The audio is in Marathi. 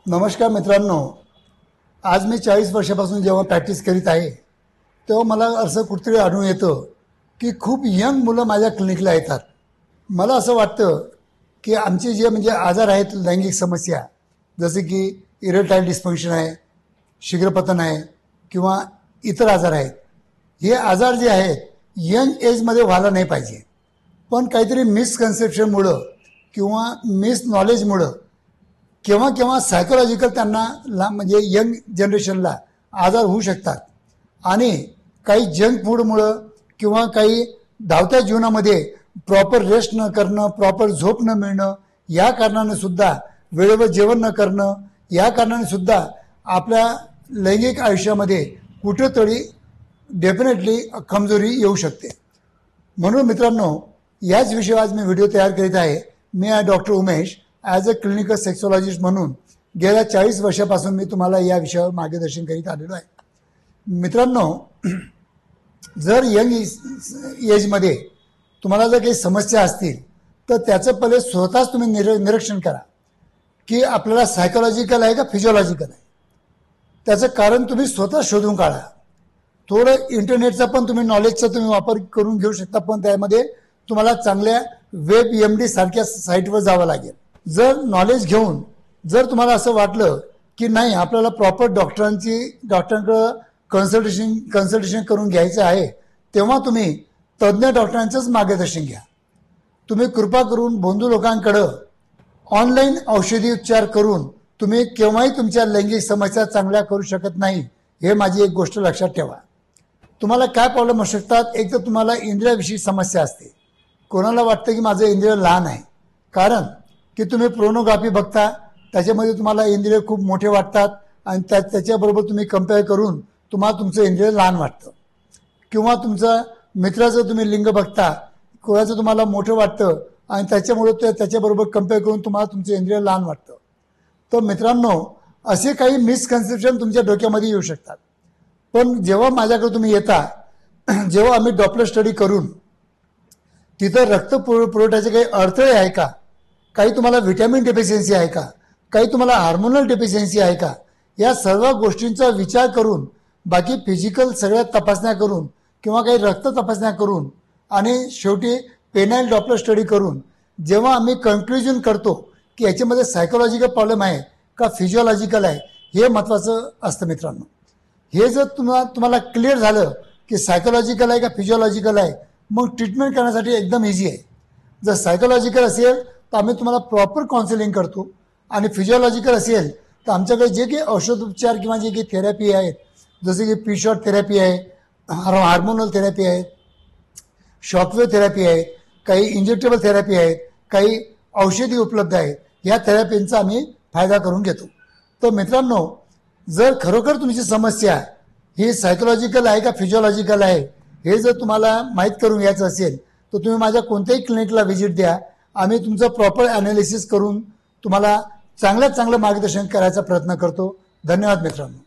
नमस्कार मित्रांनो, आज मी 40 वर्षापासून जेव्हा प्रॅक्टिस करीत आहे तेव्हा मला असं कुठेतरी आढळून येतं की खूप यंग मुलं माझ्या क्लिनिकला येतात. मला असं वाटतं की आमचे जे म्हणजे आजार आहेत, लैंगिक समस्या जसे की इरेक्टाईल डिस्फंक्शन आहे, शीघ्रपतन आहे किंवा इतर आजार आहेत, हे आजार जे आहेत यंग एजमध्ये व्हायला नाही पाहिजे. पण काहीतरी मिसकन्सेप्शनमुळं किंवा मिस नॉलेजमुळं केव्हा केव्हा सायकोलॉजिकल त्यांना म्हणजे यंग जनरेशनला आजार होऊ शकतात. आणि काही जंक फूडमुळं किंवा काही धावत्या जीवनामध्ये प्रॉपर रेस्ट न करणं, प्रॉपर झोप न मिळणं, या कारणाने सुद्धा वेळेवर जेवण न करणं, या कारणाने सुद्धा आपल्या लैंगिक आयुष्यामध्ये कुठेतरी डेफिनेटली कमजोरी येऊ शकते. म्हणून मित्रांनो, याच विषयावर आज मी व्हिडिओ तयार करीत आहे. मी आहे doctor Umesh. As a clinical sexologist म्हणून गेल्या 40 वर्षापासून मी तुम्हाला या विषयावर मार्गदर्शन करीत आलेलो आहे. मित्रांनो, जर यंग एजमध्ये तुम्हाला जर काही समस्या असतील तर त्याचं पहिले स्वतःच तुम्ही निरीक्षण करा की आपल्याला सायकोलॉजिकल आहे का फिजिओलॉजिकल आहे. त्याचं कारण तुम्ही स्वतः शोधून काढा. थोडं इंटरनेटचा पण तुम्ही नॉलेजचा तुम्ही वापर करून घेऊ शकता, पण त्यामध्ये तुम्हाला चांगल्या WebMD सारख्या साईटवर जावं लागेल. जर नॉलेज घेऊन जर तुम्हाला असं वाटलं की नाही आपल्याला प्रॉपर डॉक्टरांकडं कन्सल्टेशन करून घ्यायचं आहे, तेव्हा तुम्ही तज्ज्ञ डॉक्टरांचंच मार्गदर्शन घ्या. तुम्ही कृपा करून बंधू लोकांकडं ऑनलाईन औषधी उपचार करून तुम्ही केव्हाही तुमच्या लैंगिक समस्या चांगल्या करू शकत नाही. हे माझी एक गोष्ट लक्षात ठेवा. तुम्हाला काय प्रॉब्लेम असू शकतात? एक तर तुम्हाला इंद्रियाविषयी समस्या असते. कोणाला वाटतं की माझं इंद्रिय लहान आहे, कारण की तुम्ही प्रोनोग्राफी बघता, त्याच्यामध्ये तुम्हाला इंद्रिय खूप मोठे वाटतात आणि त्याच्याबरोबर तुम्ही कम्पेअर करून तुम्हाला तुमचं इंद्रिय लहान वाटतं. किंवा तुमचं मित्राचं तुम्ही लिंग बघता, कोणाचं तुम्हाला मोठं वाटतं आणि त्याच्यामुळे त्याच्याबरोबर कम्पेअर करून तुम्हाला तुमचं इंद्रिय लहान वाटतं. तर मित्रांनो, असे काही मिसकन्सेप्शन तुमच्या डोक्यामध्ये येऊ शकतात. पण जेव्हा माझ्याकडे तुम्ही येता, जेव्हा आम्ही डॉपलर स्टडी करून तिथं रक्त पुरवठ्याचे काही अडथळे आहे का, काही तुम्हाला व्हिटॅमिन डेफिशियन्सी आहे का, काही तुम्हाला हार्मोनल डेफिशियन्सी आहे का, या सर्व गोष्टींचा विचार करून, बाकी फिजिकल सगळ्या तपासण्या करून किंवा काही रक्त तपासण्या करून आणि शेवटी पेनाइल डॉपलर स्टडी करून जेव्हा आम्ही कन्क्ल्युजन करतो की याच्यामध्ये सायकोलॉजिकल प्रॉब्लेम आहे का फिजिओलॉजिकल आहे, हे महत्त्वाचं असतं मित्रांनो. हे जर तुम्हाला क्लिअर झालं की सायकोलॉजिकल आहे का फिजिओलॉजिकल आहे, मग ट्रीटमेंट करण्यासाठी एकदम इझी आहे. जर सायकोलॉजिकल असेल तर आम्ही तुम्हाला प्रॉपर काउन्सिलिंग करतो, आणि फिजिओलॉजिकल असेल तर आमच्याकडे जे काही औषधोपचार किंवा जे काही थेरपी आहेत, जसे की पी-शॉट थेरपी आहे, हार्मोनल थेरपी आहे, शॉकवेव्ह थेरपी आहे, काही इंजेक्टेबल थेरपी आहेत, काही औषधी उपलब्ध आहेत, या थेरपींचा आम्ही फायदा करून घेतो. तर मित्रांनो, जर खरोखर तुमची समस्या ही सायकोलॉजिकल आहे का फिजिओलॉजिकल आहे हे जर तुम्हाला माहीत करून घ्यायचं असेल तर तुम्ही माझ्या कोणत्याही क्लिनिकला व्हिजिट द्या. आम्ही तुमचं प्रॉपर ॲनालिसिस करून तुम्हाला चांगलं मार्गदर्शन करायचा प्रयत्न करतो. धन्यवाद मित्रांनो.